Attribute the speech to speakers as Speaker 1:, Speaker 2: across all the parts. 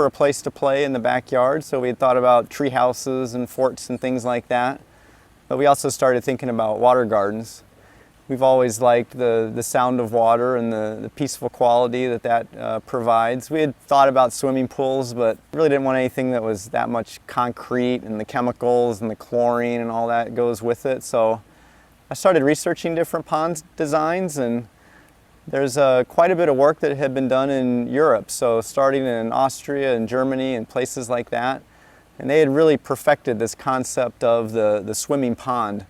Speaker 1: for a place to play in the backyard, so we had thought about tree houses and forts and things like that. But we also started thinking about water gardens. We've always liked the sound of water and the peaceful quality that provides. We had thought about swimming pools, but really didn't want anything that was that much concrete and the chemicals and the chlorine and all that goes with it. So I started researching different pond designs, and there's quite a bit of work that had been done in Europe. So starting in Austria and Germany and places like that. And they had really perfected this concept of the swimming pond.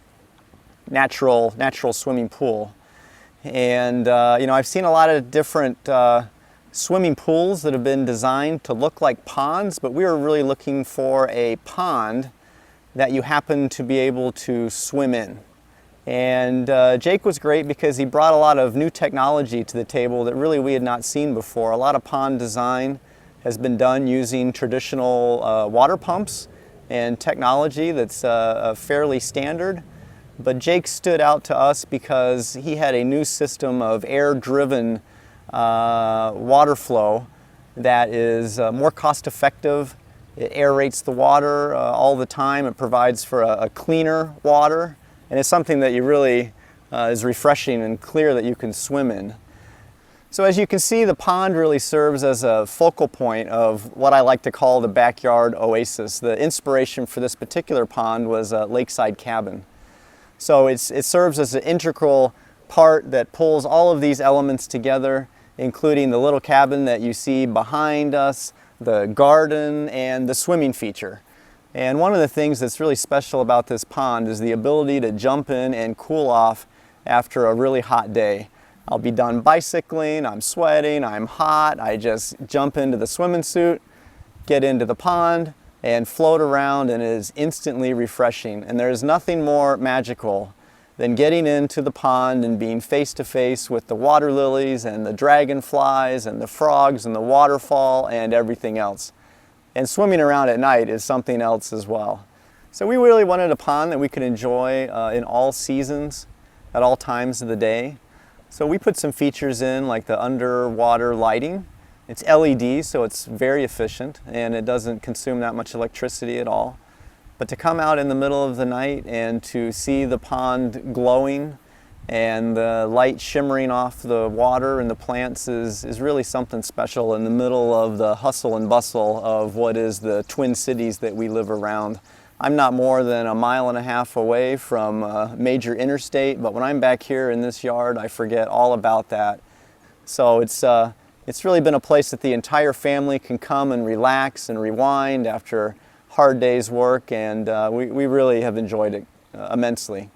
Speaker 1: Natural swimming pool. And I've seen a lot of different swimming pools that have been designed to look like ponds, but we were really looking for a pond that you happen to be able to swim in. And Jake was great because he brought a lot of new technology to the table that really we had not seen before. A lot of pond design has been done using traditional water pumps and technology that's fairly standard. But Jake stood out to us because he had a new system of air-driven water flow that is more cost-effective. It aerates the water all the time. It provides for a cleaner water, and it's something that you really is refreshing and clear that you can swim in. So as you can see, the pond really serves as a focal point of what I like to call the backyard oasis. The inspiration for this particular pond was a lakeside cabin. So it serves as an integral part that pulls all of these elements together, including the little cabin that you see behind us, the garden, and the swimming feature. And one of the things that's really special about this pond is the ability to jump in and cool off after a really hot day. I'll be done bicycling, I'm sweating, I'm hot, I just jump into the swimming suit, get into the pond, and float around, and it is instantly refreshing. And there is nothing more magical than getting into the pond and being face to face with the water lilies and the dragonflies and the frogs and the waterfall and everything else. And swimming around at night is something else as well. So we really wanted a pond that we could enjoy in all seasons, at all times of the day. So we put some features in, like the underwater lighting. It's LED, so it's very efficient, and it doesn't consume that much electricity at all. But to come out in the middle of the night and to see the pond glowing and the light shimmering off the water and the plants is really something special in the middle of the hustle and bustle of what is the Twin Cities that we live around. I'm not more than a mile and a half away from a major interstate, but when I'm back here in this yard, I forget all about that. So it's really been a place that the entire family can come and relax and rewind after a hard day's work, and we really have enjoyed it immensely.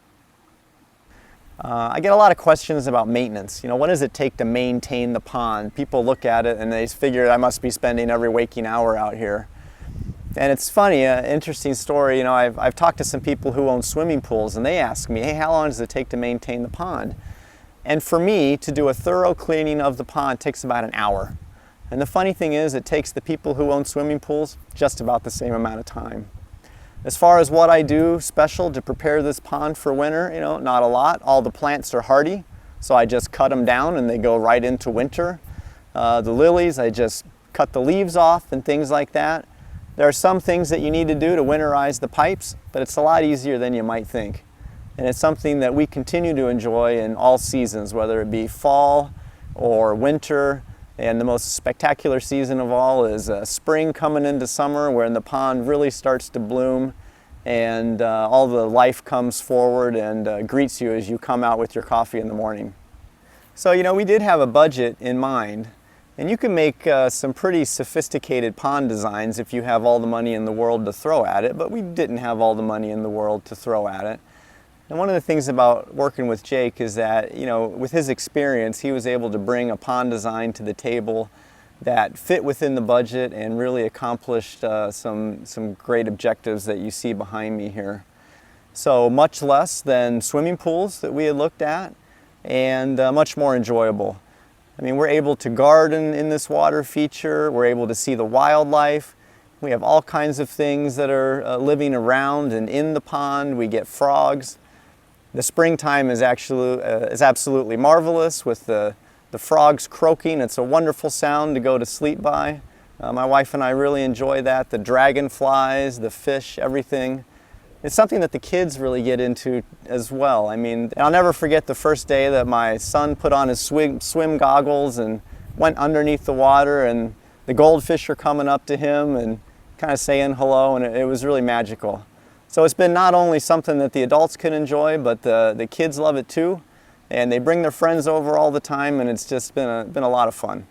Speaker 1: I get a lot of questions about maintenance. What does it take to maintain the pond? People look at it and they figure I must be spending every waking hour out here. And it's funny, an interesting story, I've talked to some people who own swimming pools, and they ask me, hey, how long does it take to maintain the pond? And for me, to do a thorough cleaning of the pond takes about an hour. And the funny thing is, it takes the people who own swimming pools just about the same amount of time. As far as what I do special to prepare this pond for winter, not a lot. All the plants are hardy, so I just cut them down and they go right into winter. The lilies, I just cut the leaves off and things like that. There are some things that you need to do to winterize the pipes, but it's a lot easier than you might think. And it's something that we continue to enjoy in all seasons, whether it be fall or winter. And the most spectacular season of all is spring coming into summer, when the pond really starts to bloom and all the life comes forward and greets you as you come out with your coffee in the morning. So, we did have a budget in mind. And you can make some pretty sophisticated pond designs if you have all the money in the world to throw at it, but we didn't have all the money in the world to throw at it. And one of the things about working with Jake is that, with his experience, he was able to bring a pond design to the table that fit within the budget and really accomplished some great objectives that you see behind me here. So much less than swimming pools that we had looked at, and much more enjoyable. We're able to garden in this water feature, we're able to see the wildlife, we have all kinds of things that are living around and in the pond. We get frogs. The springtime is absolutely marvelous with the frogs croaking. It's a wonderful sound to go to sleep by. My wife and I really enjoy that. The dragonflies, the fish, everything. It's something that the kids really get into as well. I mean, I'll never forget the first day that my son put on his swim goggles and went underneath the water, and the goldfish are coming up to him and kind of saying hello, and it was really magical. So it's been not only something that the adults can enjoy, but the kids love it too. And they bring their friends over all the time, and it's just been a lot of fun.